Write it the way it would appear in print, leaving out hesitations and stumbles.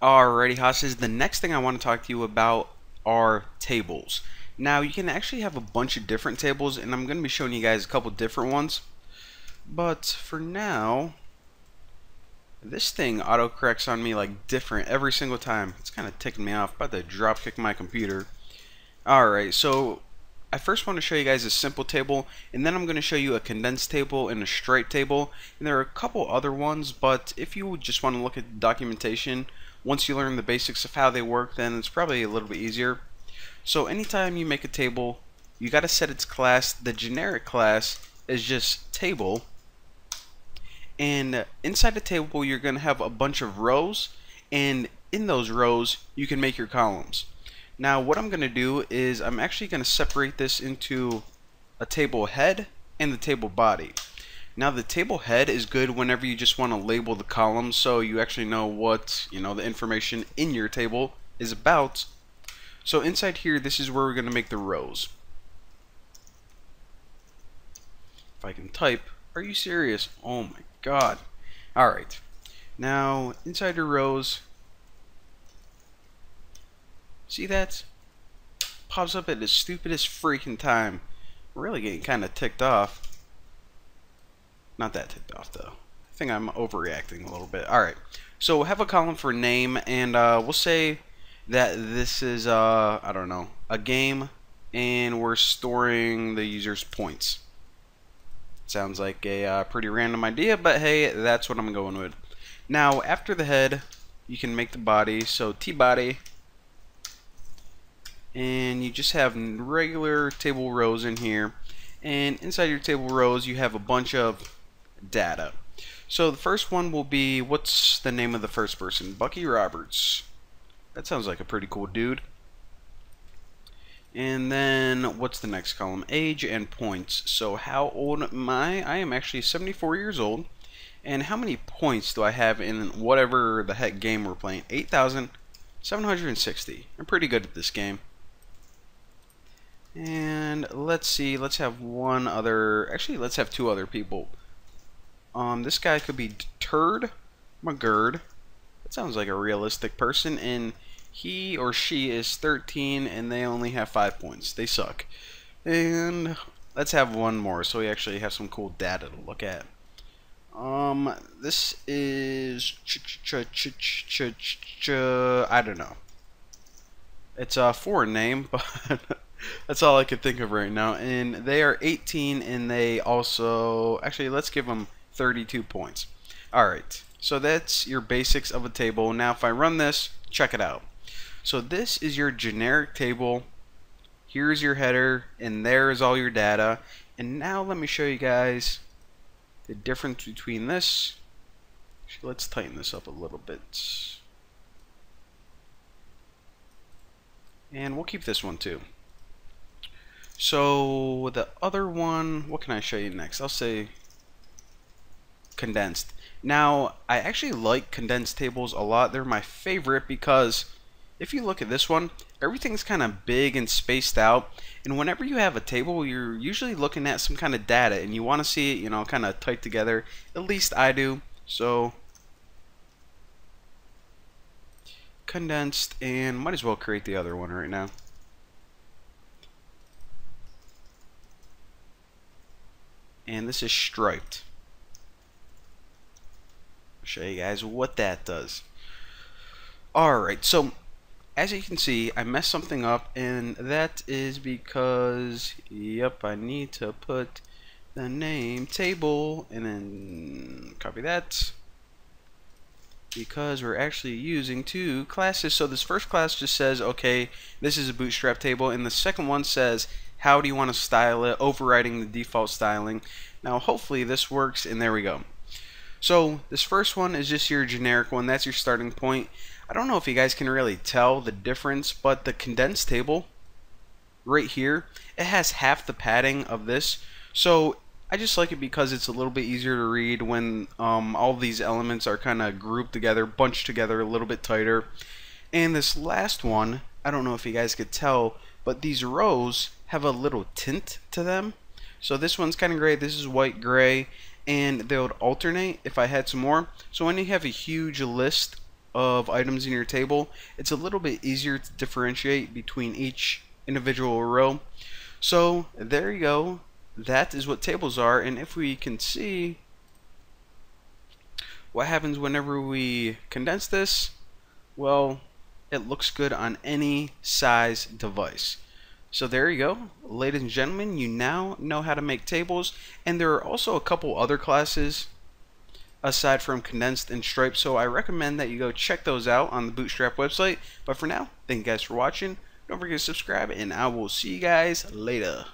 Alrighty, Hosses, the next thing I want to talk to you about are tables. Now, you can actually have a bunch of different tables, and I'm going to be showing you guys a couple different ones. But for now, this thing autocorrects on me like different every single time. It's kind of ticking me off. About to drop kick my computer. Alright, so I first want to show you guys a simple table, and then I'm going to show you a condensed table and a straight table. And there are a couple other ones, but if you just want to look at the documentation, once you learn the basics of how they work, then it's probably a little bit easier. So anytime you make a table, you got to set its class. The generic class is just table, and inside the table you're going to have a bunch of rows, and in those rows you can make your columns. Now what I'm going to do is I'm actually going to separate this into a table head and the table body. Now the table head is good whenever you just want to label the columns so you actually know what the information in your table is about. So inside here, this is where we're going to make the rows. If I can type, are you serious? Oh my god. Alright, now inside your rows, see that? Pops up at the stupidest freaking time. Really getting kind of ticked off. Not that ticked off though. I think I'm overreacting a little bit. Alright, so we'll have a column for name, and we'll say that this is I don't know, a game, and we're storing the user's points. Sounds like a pretty random idea, but hey, that's what I'm going with. Now after the head, you can make the body, so T-body, and you just have regular table rows in here, and inside your table rows you have a bunch of data. So the first one will be, what's the name of the first person? Bucky Roberts. That sounds like a pretty cool dude. And then what's the next column? Age and points. So how old am I? I am actually 74 years old. And how many points do I have in whatever the heck game we're playing? 8,760. I'm pretty good at this game. And let's see, let's have one other, actually let's have two other people. This guy could be Turd McGurd. That sounds like a realistic person, and he or she is 13 and they only have 5 points. They suck. And let's have one more so we actually have some cool data to look at. This is I don't know. It's a foreign name, but that's all I can think of right now. And they are 18, and they also, actually let's give them 32 points. Alright, so that's your basics of a table. Now if I run this, check it out. So this is your generic table. Here's your header, and there is all your data. And now let me show you guys the difference between this. Actually, let's tighten this up a little bit. And we'll keep this one too. So the other one, what can I show you next? I'll say condensed. Now I actually like condensed tables a lot. They're my favorite because if you look at this one, everything's kind of big and spaced out, and whenever you have a table, you're usually looking at some kind of data and you want to see it, kind of tight together. At least I do. So condensed, and might as well create the other one right now. And this is striped. I'll show you guys what that does. Alright, so as you can see, I messed something up, and that is because, yep, I need to put the name table and then copy that, because we're actually using two classes. So this first class just says, okay, this is a Bootstrap table, and the second one says, how do you want to style it, overriding the default styling. Now hopefully this works, and there we go. So this first one is just your generic one. That's your starting point. I don't know if you guys can really tell the difference, but the condensed table right here, it has half the padding of this. So I just like it because it's a little bit easier to read when all these elements are kind of grouped together, bunched together a little bit tighter. And this last one, I don't know if you guys could tell, but these rows have a little tint to them. So this one's kind of gray, this is white gray, and they would alternate if I had some more. So when you have a huge list of items in your table, it's a little bit easier to differentiate between each individual row. So there you go. That is what tables are, and if we can see what happens whenever we condense this, well, it looks good on any size device. So there you go, ladies and gentlemen, you now know how to make tables, and there are also a couple other classes aside from condensed and striped, so I recommend that you go check those out on the Bootstrap website. But for now, thank you guys for watching. Don't forget to subscribe, and I will see you guys later.